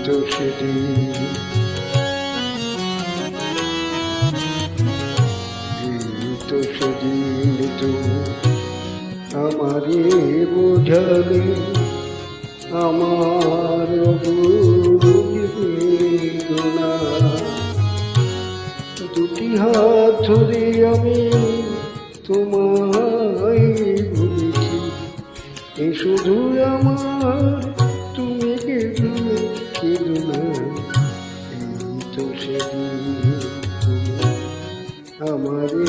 তো সেদিন তো সেদিন তো আমারে বোঝালে আমার বেদনা দুটি হাত ধরে আমি তোমায় বলেছি এ শুধু আমার তুমি কেঁদো না এই তো সেদিন তুমি আমারে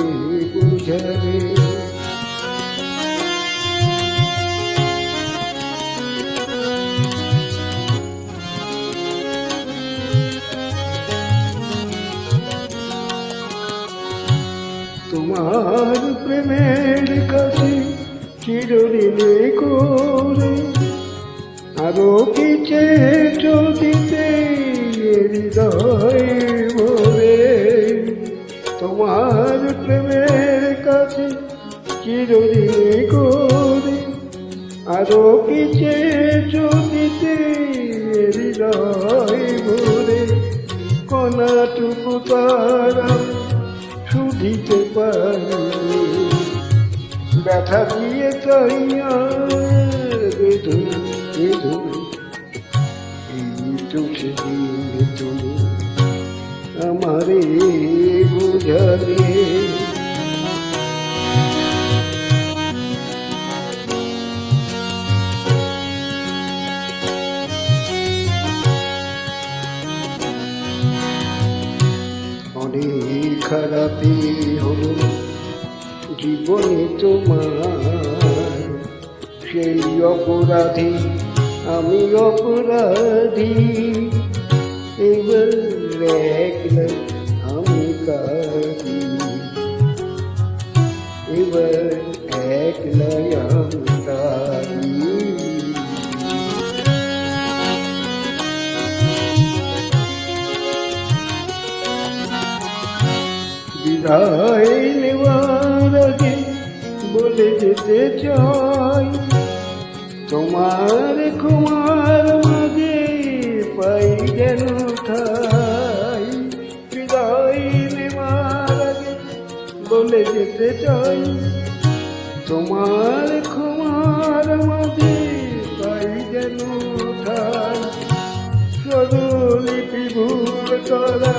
বোঝালে তোমার প্রেমের কাছে চিরঋণী করে আরো কি চেয়েছো দিতে হৃদয় ভরে তোমার প্রেমের কাছে চিরঋণী করে আরো কি চেয়েছো দিতে হৃদয় ভরে কণাটুকু তারা শুধিতে পারি ব্যথা দিয়ে চাইয়া বেদনা বেদনা এই তো সেদিন তুমি আমারে বোঝালে অনেক খারাপি হলো জীবনে তোমার সেই অপরাধী আমি অপরাধী এবার একলা আমি কাঁদি এবার একলা আমি কাঁদি বিদায় নেওয়ার আগে বলে যেতে চাই তোমার ক্ষমার মাঝে পাই যেন ঠাই বিদায় নেওয়ার আগে বলে যেতে চাই তোমার ক্ষমার মাঝে পাই যেন ঠাই স্বরলিপি ভুল করা